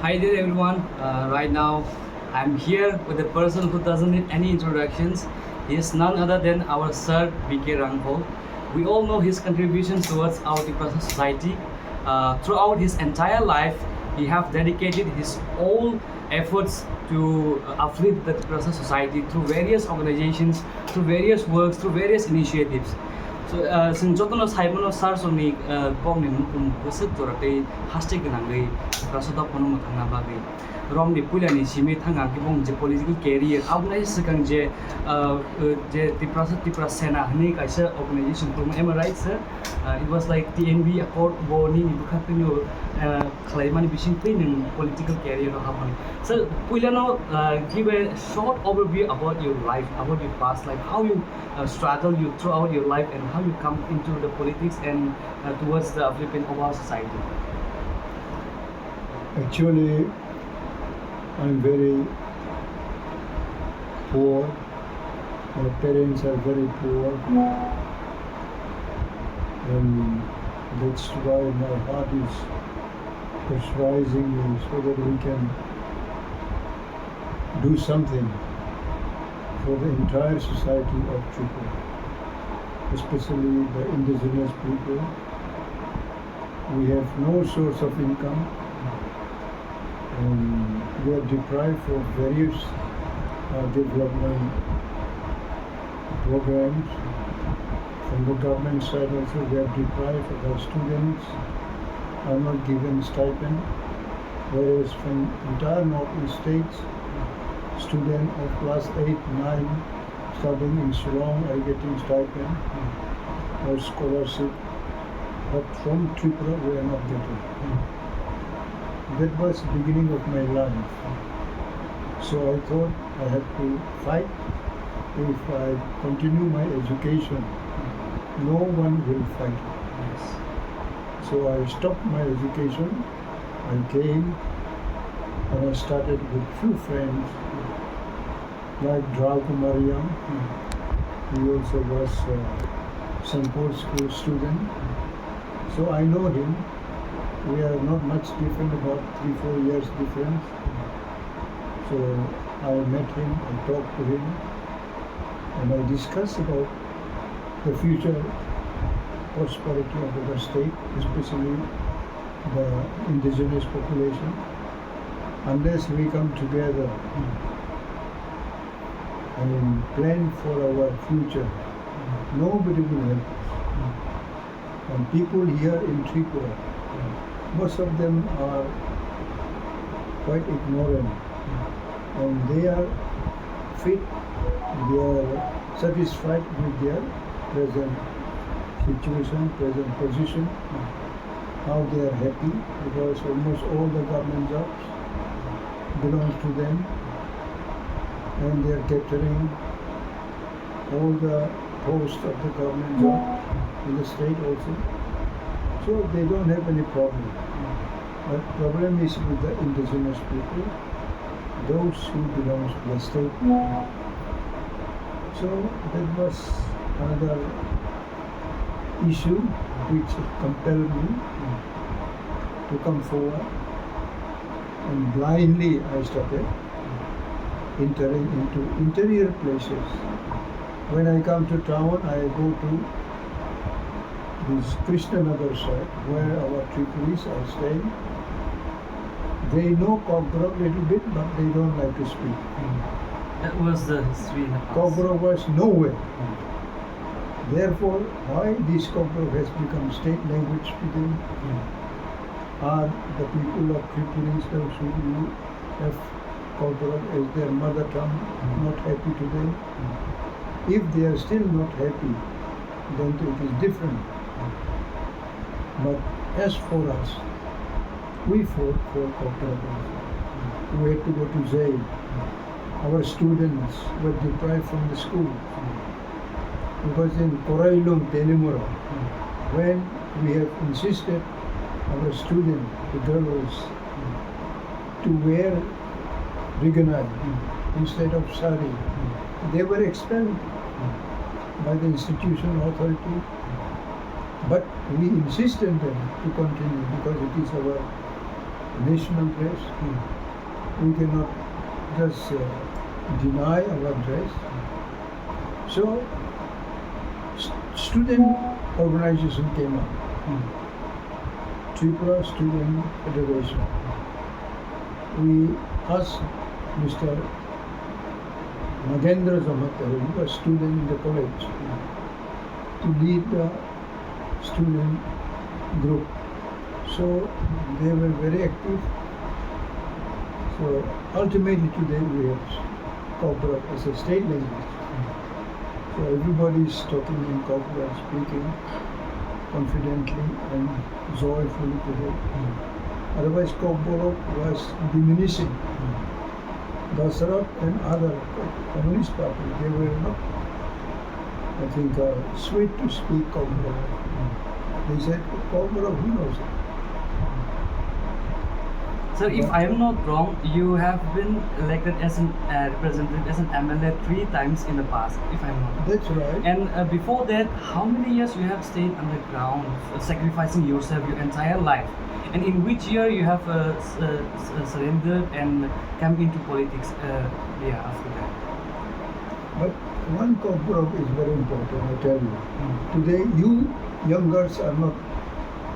Hi there everyone. Right now I'm here with a person who doesn't need any introductions. He is none other than our sir BK Rangho. We all know his contributions towards our Tiprasa society. Throughout his entire life, he have dedicated his all efforts to uplift the Tiprasa society through various organizations, through various works, through various initiatives. So, जों जतन Simon सार समनि बमनि मुकुम गोसो जरते हास्टे गोनाङै रासदा फनो मोथांना बागै रमनि पुलानि सिमे थाङा गिबं जे political career आवनाय सिगां जे तिप्रा सेना हनै काइसा अर्गेनाइजेशन फर एम right sir it was like TNB accord बोनी बुखातनो खालायमानि बिसिं फैनो पलिटिकल कैरियर हाबन सर पुलानो give a short overview about your life, about your past life, how you struggle you throughout your life and how you come into the politics and towards the upliftment of our society. Actually, I'm very poor. My parents are very poor, and that's why my heart is persuading me so that we can do something for the entire society of Tripura, especially the indigenous people. We have no source of income, and we are deprived of various development programs. From the government side also, we are deprived of our students are not given stipend, whereas from entire northeast states, students of class 8, 9 studying in Shillong are getting stipend or scholarship, but from Tripura we are not getting. That was the beginning of my life. So I thought I had to fight. If I continue my education, no one will fight. So I stopped my education. I came and I started with few friends like Drago Mariam. He also was a St. Paul's School student. So I know him. We are not much different, about 3-4 years difference. So I met him, I talked to him, and I discussed about the future prosperity of our state, especially the indigenous population. Unless we come together and plan for our future, nobody will help us. And people here in Tripura, most of them are quite ignorant, and they are fit, they are satisfied with their present situation, present position. Now they are happy because almost all the government jobs belongs to them, and they are capturing all the posts of the government job in the state also. So they don't have any problem. But problem is with the indigenous people, those who belong to the state. So that was another issue which compelled me to come forward, and blindly I started entering into interior places. When I come to town, I go to this Krishnanagar side where our Tripuris are staying. They know Kogra a little bit, but they don't like to speak. That was the history in the past. Kogra was nowhere. Therefore, why this Kogra has become state language to them? Are the people of Tripuris, those who have Kogra as their mother tongue, not happy to them? If they are still not happy, then it is different. But as for us, we fought for Kogra. We had to go to jail. Our students were deprived from the school. Because in Korailung, Tenimura, when we have insisted our students, the girls, to wear riganai instead of sari, they were expelled by the institution authority. But we insisted them to continue because it is our national dress. We cannot just deny our dress. So, student organization came up. Tripura Student Federation. We asked Mr. Nagendra Zamatari, a student in the college, to lead the student group. So they were very active. So ultimately today we have Kokbora as a state language. So everybody is talking in Kokbora, speaking confidently and joyfully today. Otherwise Kokbora was diminishing. Dasarat and other communist parties, they were not, I think, sweet to speak Kokbora. They said, Kokbora, who knows it? Sir, if I am not wrong, you have been elected as an representative, as an MLA 3 times in the past, if I'm not wrong. That's right. And before that, how many years you have stayed underground, sacrificing yourself your entire life? And in which year you have surrendered and come into politics after that? But one Kokbora is very important, I tell you. Today, you young girls are not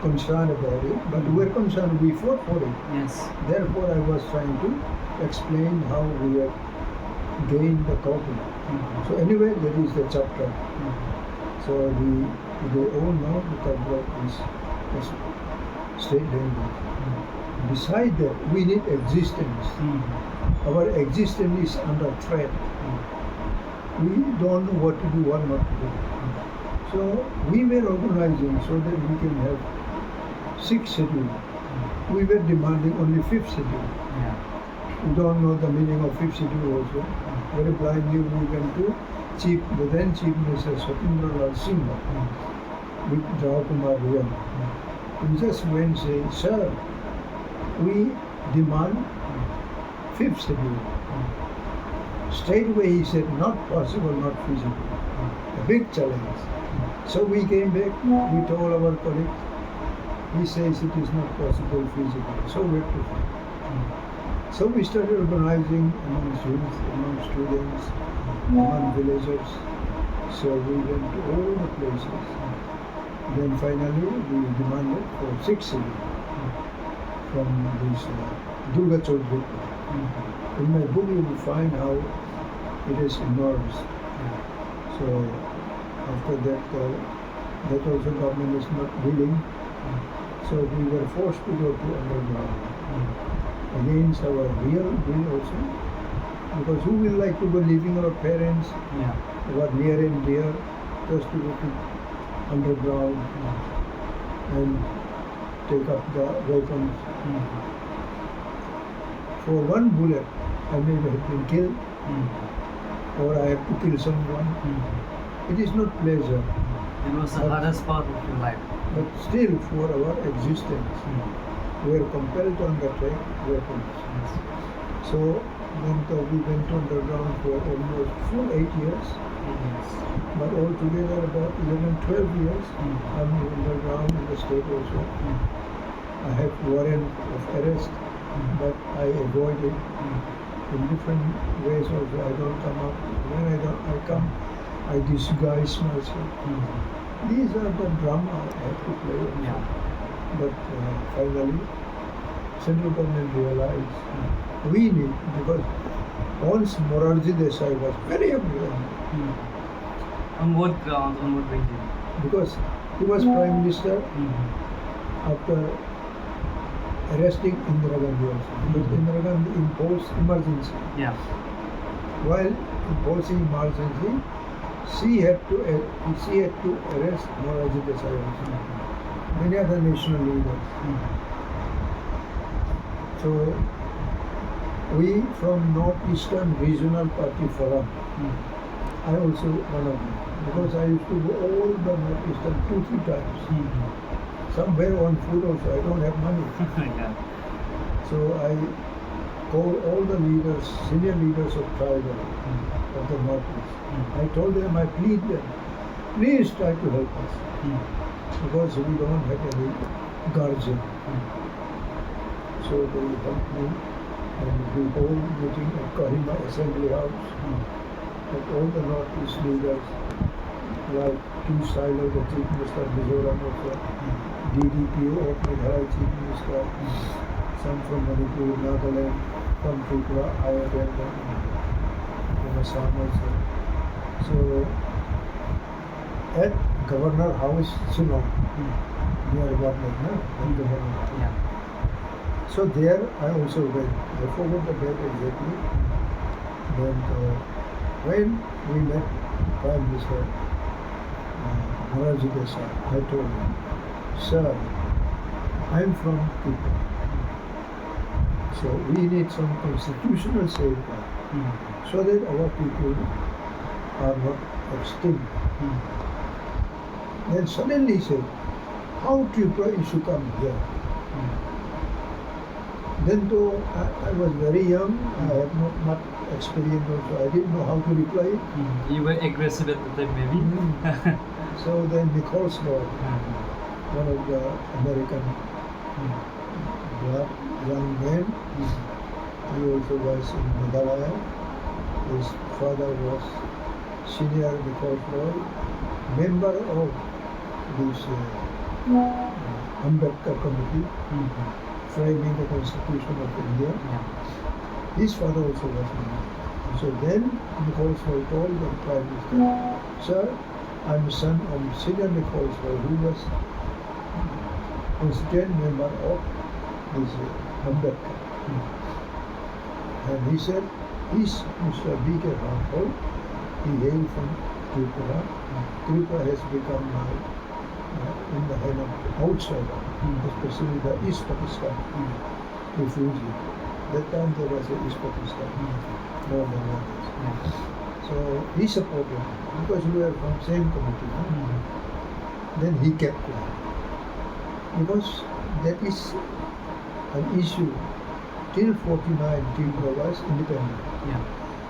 concerned about it, but we were concerned, we fought for it. Yes. Therefore, I was trying to explain how we have gained the Kokbora. So anyway, that is the chapter. So they all know the Kokbora is state language. Beside that, we need existence. Our existence is under threat. We don't know what to do, what not to do. So we were organizing so that we can have 6th schedule. We were demanding only 5th schedule. We don't know the meaning of 5th schedule also. Very blindly we went to the then Chief Minister Swatindra Lal Singh with Rao Kumar Riyam. We just went saying, sir, we demand 5th schedule. Straightway he said, not possible, not feasible. A big challenge. So we came back, we told our colleagues, he says it is not possible, feasible. So we have to fight. So we started organizing among youth, among students, among villagers. So we went to all the places. Then finally we demanded for 6th schedule from this Durga Chaudhary. In my book you will find how it is emerged. So after that, that also government is not willing. So we were forced to go to underground against our real will also. Because who will like to go leaving our parents, our near and dear, just to go to underground and take up the weapons. For one bullet, I may have been killed, or I have to kill someone. It is not pleasure. It was the hardest part of your life. But still, for our existence, we are compelled to undertake weapons. So then we went underground for almost full 8 years. But altogether about 11-12 years, I'm underground in the state also. I have warrant of arrest, but I avoid it in different ways also. I don't come up. When I come, I disguise myself. These are the drama I have to play. But finally, central government realized we need, because once Morarji Desai was very angry. On what ground, on what reason? Because he was Prime Minister after arresting Indira Gandhi also. Because Indira Gandhi imposed emergency. While imposing emergency, she had to arrest Morarji Desai also. Many other national leaders. So we from Northeastern Regional Party Forum, I also one of them, because I used to go all the Northeastern 2-3 times. Somewhere on food also, I don't have money. So I called all the leaders, senior leaders of tribal of the Northeast. I told them, I plead them, please try to help us, because we don't have any guardian. So they helped me, and we hold meeting at Kohima Assembly House. And all the Northeast leaders, like KISA, the Chief Minister of Mizoram also, DDP of Meghalaya Chief Minister, some from Manipur, NAlAI, from Tripura, I attend them, from Assam also. So at Governor House, Shillong, near Governor, and Governor. Yeah. So there I also went. I forgot the date exactly. Then when we met Prime Minister Morarji Desai, I told him, sir, I'm from Tripura. So we need some constitutional safeguard so that our people are not extinct. Then suddenly he said, how Tripura is to come here? Then though I was very young, I had not much experience also, I didn't know how to reply. You were aggressive at the time, maybe. So then Nichols Law, one of the American black young men, he also was in Meghalaya. His father was senior Nichols Law, member of this Ambedkar committee, framing the Constitution of India. His father also was member. So then Nichols Law told the Prime Minister, sir, I'm the son of senior Nichols Law, who was constituent member of this Ambedkar. And he said, is Mr. B.K. Rangpal, he hailed from Tripura. Tripura has become now in the hand of outsider, especially the East Pakistan refugee. That time there was a East Pakistan, more than others. So he supported me because we were from same committee. Then he kept quiet because that is an issue. Till 49, Tripura was independent.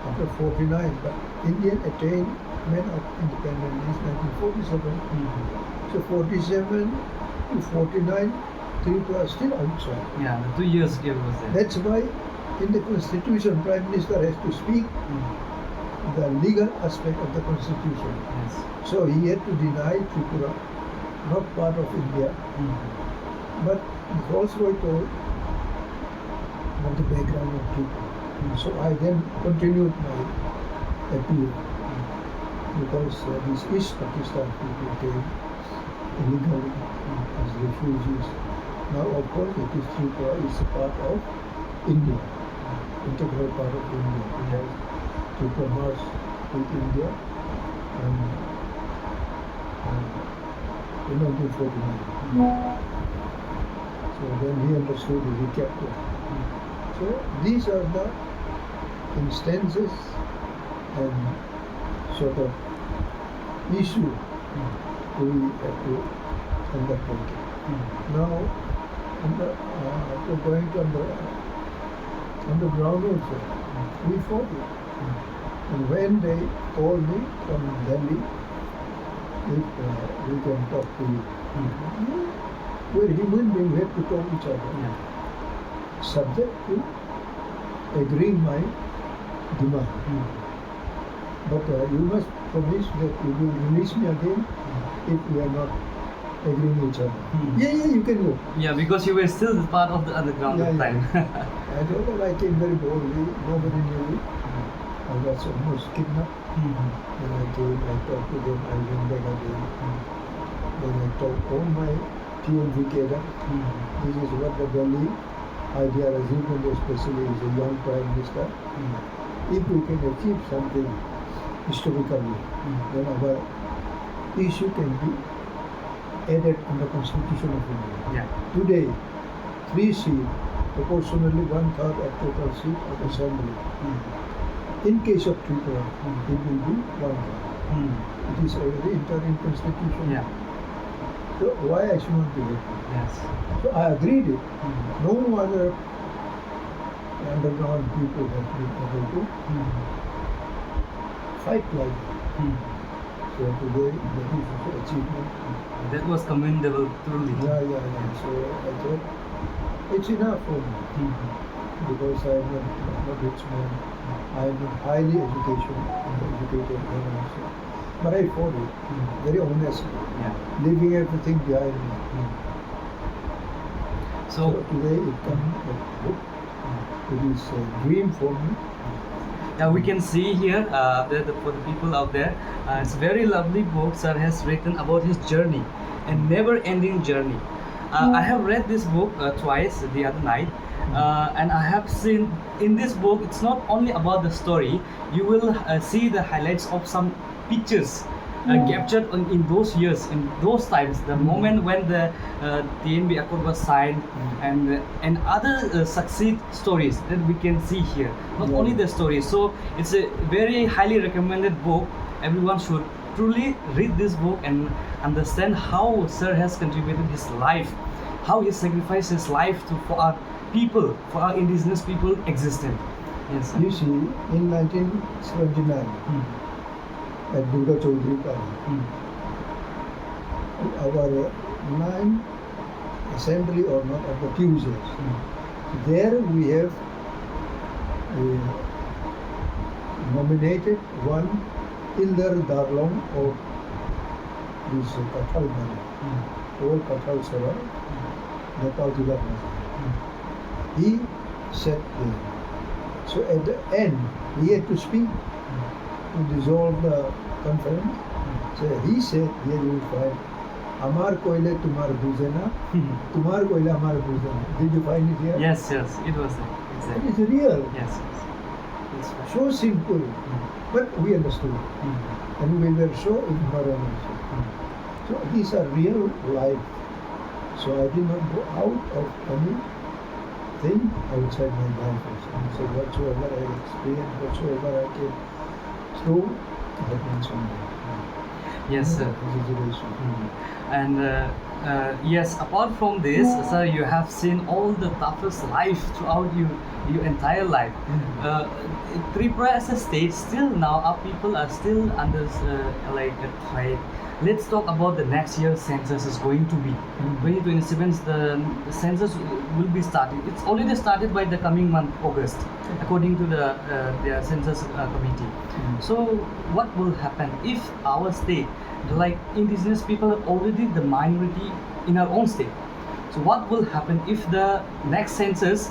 After 49, but Indian attainment of independence is 1947. So 47 to 49, Tripura is still outside. Yeah, the 2 years gap was there. That's why in the Constitution, Prime Minister has to speak the legal aspect of the Constitution. Yes. So he had to deny Tripura, not part of India. But he also told of the background of Tripura. So I then continued my appeal because these East Pakistan people came illegally as refugees. Now of course it is Tripura is a part of India, integral part of India. Because Tripura merged with India in 1949. So then he understood it, he kept it. So these are the instances and sort of issue we have to undertake. Now, after going to underground also, we fought it. And when they called me from Delhi, if we can talk to you, we're human beings, we have to talk each other. Subject to agreeing my demand. But you must promise that you will release me again if we are not agreeing each other. Yeah, you can go. Yeah, because you were still part of the underground at the time. I don't know, I came very boldly, nobody knew me. I was almost kidnapped. When I came, I talked to them, I went back again. Then I told all my TNV cadre, this is what the Delhi idea achievement, especially as a young Prime Minister. If we can achieve something historically, then our issue can be added in the Constitution of India. Today, 3 seats, proportionally 1/3 of total seat of Assembly. In case of Tripura, it will be 1/3. It is already entered in Constitution. So why I should not be happy? So I agreed it. No other underground people have been able to fight like that. So today that is also achievement. That was commendable, truly. Yeah. So I thought It's enough for me because I am not a rich man. I am highly educated man also. But I fought it very honestly, Yeah. leaving everything behind me. So So today it comes a book. It is a dream for me. yeah, we can see here for the people out there, it's a very lovely book sir has written about his journey, a never-ending journey. I have read this book twice the other night, and I have seen in this book it's not only about the story. You will see the highlights of some pictures captured in those years, in those times, the moment when the TNB Accord was signed, and other succeed stories that we can see here. Not Yeah. only the stories. So it's a very highly recommended book. Everyone should truly read this book and understand how Sir has contributed his life, how he sacrificed his life for our people, for our indigenous people existent. Yes. You see, in 1979, at Durga Chaudhary Pali, our 9 assembly or not of the Tuesdays. There we have nominated one Ilder Darlong of this Kathal Bani, old Kathal Seva, Nepal Jila Bani. He sat there. So at the end, he had to speak to dissolve the conference. So he said, here you will find, Amar koile tumar bujena, tumar koile amar bujena. Did you find it here? Yes, yes, it was there. It Exactly. is real. Yes, yes. It's right. So simple. But we understood. And we were so ignorant also. So these are real life. So I did not go out of anything outside my life also. So whatsoever I experienced, whatsoever I came through, I have mentioned that. Yes, sir. Exaggeration. And yes, apart from this, sir, you have seen all the toughest life throughout your entire life. Tripura as a state, still now our people are still under like a threat. Let's talk about the next year's census is going to be. 2027, the census will be started. It's already started by the coming month, August, according to the census committee. So what will happen if our state, like indigenous people are already the minority in our own state? So what will happen if the next census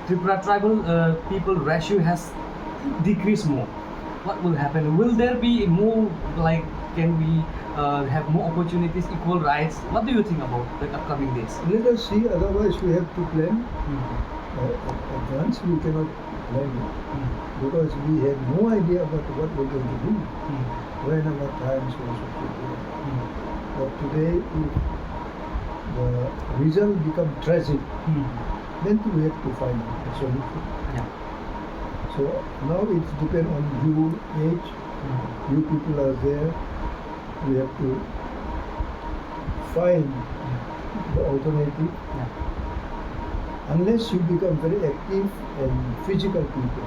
Tripura tribal people ratio has decreased more? What will happen? Will there be more, like, can we have more opportunities, equal rights? What do you think about the upcoming days? Let us see, otherwise we have to plan. Advance we cannot plan it. Because we have no idea about what we're going to do. When our times also prepare. But today, if the result become tragic, then we have to find a solution. Yeah. So now it depends on you, age, you people are there. We have to find the alternative. Yeah. Unless you become very active and physical people,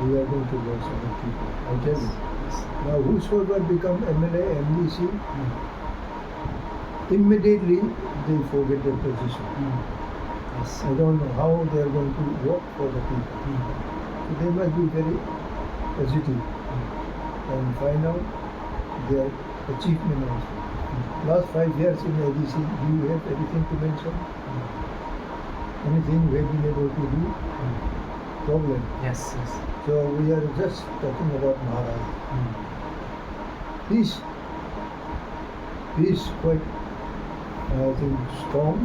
we are going to lose other people. I tell you. Now, whosoever become MLA, MDC, immediately they forget their position. Yes. I don't know how they are going to work for the people. So they must be very positive and find out their achievement also. Last 5 years in ADC, do you have anything to mention? Anything we have been able to do? Problem. Yes. Yes. So we are just talking about Maharaj. He's quite, I think, strong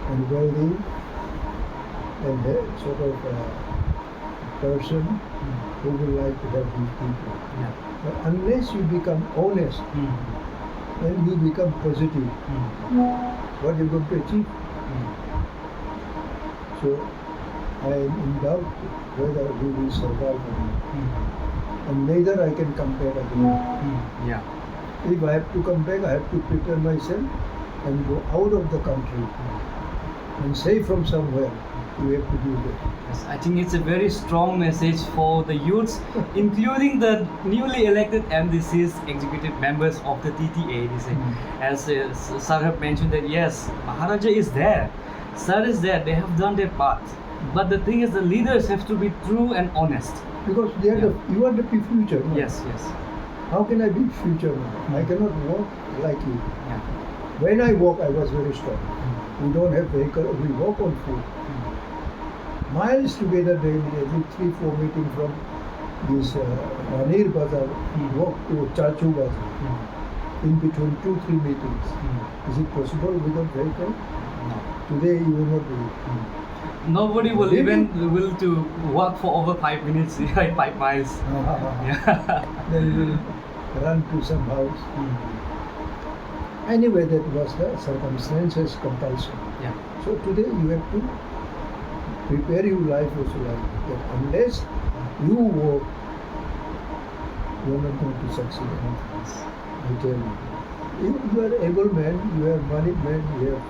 and wealthy and sort of a person who would like to help these people. Yeah. But unless you become honest, then you become positive. What are you going to achieve? So I am in doubt whether we will survive or not. And neither I can come back again. Yeah. If I have to come back, I have to prepare myself and go out of the country and say from somewhere you have to do that. Yes, I think it's a very strong message for the youths, including the newly elected MDCs, executive members of the TTA. As Sir have mentioned that yes, Maharaja is there, Sir is there, they have done their part. But the thing is, the leaders have to be true and honest. Because they are you are the future. No? Yes, yes. How can I be future now? I cannot walk like you. Yeah. When I walk, I was very strong. We don't have vehicle, we walk on foot. Miles together daily, every 3-4 meetings from this Ranir Bazaar, walk to Chachu Bazaar. In between 2-3 meetings. Is it possible without vehicle? No. Today you will not do it. Nobody will even will to walk for over 5 minutes, like 5 miles. Yeah. Then we run to some house. Anyway, that was the circumstances compulsion. Yeah. So today you have to prepare your life also like that. Unless you work, you are not going to succeed. I tell you. If you are able man, you have money man, you have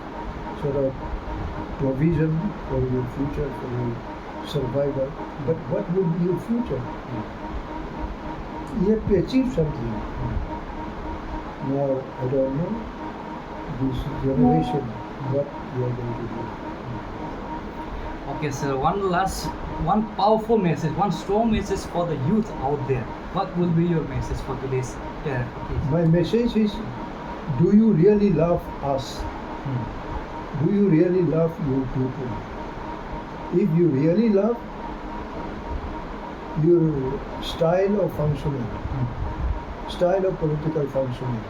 sort of provision for your future, for your survival. But what will be your future? You have to achieve something. Now, I don't know, this generation, what you are going to do. Okay, sir, one powerful message, one strong message for the youth out there. What will be your message for today's occasion? My message is, do you really love us? Do you really love your people? If you really love, your style of functioning, style of political functioning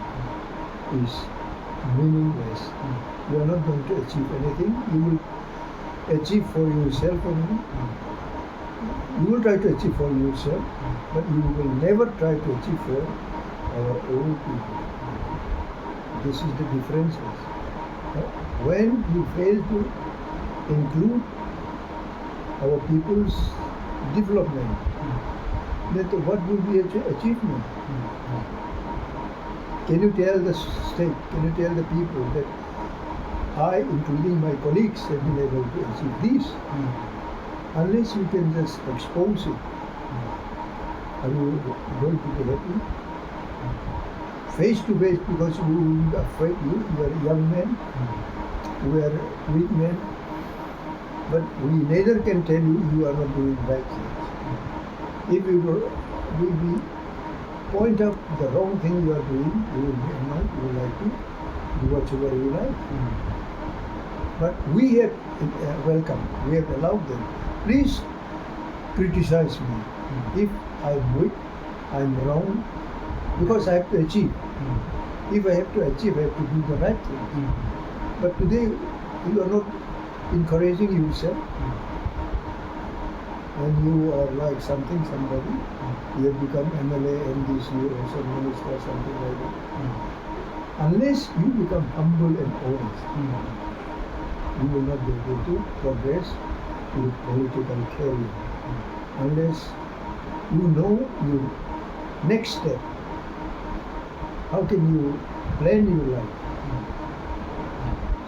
is meaningless. You are not going to achieve anything. You will achieve for yourself only. You will try to achieve for yourself, but you will never try to achieve for our own people. This is the difference. When you fail to include our people's development, then what will be achievement? Can you tell the state, can you tell the people that I, including my colleagues, have been able to achieve this? Unless you can just expose it, are you going to be happy? Face to face, because you will be afraid, you are young men, we are weak men, but we neither can tell you you are not doing right things. If we point out the wrong thing you are doing, you will be annoyed, you will like to do whatever you like. But we have welcomed, we have allowed them. Please criticize me. If I am weak, I am wrong, because I have to achieve. If I have to achieve, I have to do the right thing. But today, you are not encouraging yourself. When you are like somebody, you have become MLA, MDC, or some minister, something like that. Unless you become humble and honest, you will not be able to progress your political career. Unless you know your next step. How can you plan your life?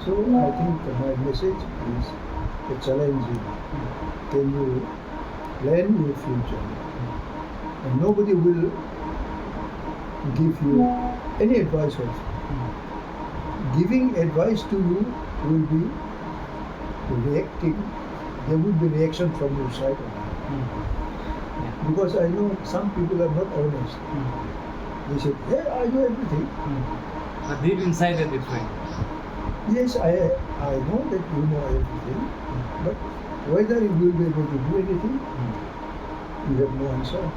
So I think my message is a challenge you. Can you plan your future? And nobody will give you any advice also. Giving advice to you will be reacting. There will be reaction from your side. Because I know some people are not honest. They said, hey, I know everything. But deep inside they're different. Yes, I know that you know everything, but whether you will be able to do anything, you have no answer.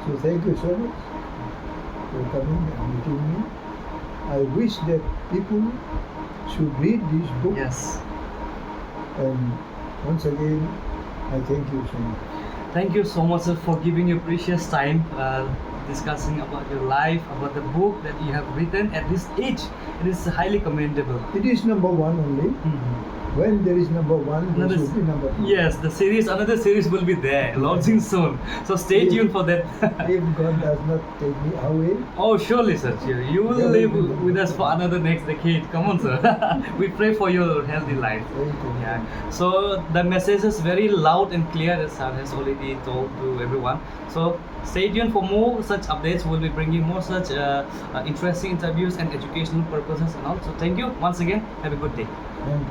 So thank you so much for coming and meeting me. I wish that people should read this book. Yes. And once again, I thank you so much. Thank you so much, sir, for giving your precious time discussing about your life, about the book that you have written at this age. It is highly commendable. It is number one only. When there is number one, there Another should be number two. Yes, another series will be there, launching soon. So stay tuned for that. If God does not take me away, Oh, surely, sir. You will Yeah, live we will. with us for another next decade. Come on, sir. We pray for your healthy life. very good. Yeah. So the message is very loud and clear, as sir has already told to everyone. So stay tuned for more such updates. We'll be bringing more such interesting interviews and educational purposes and all. So thank you once again. Have a good day. Thank you.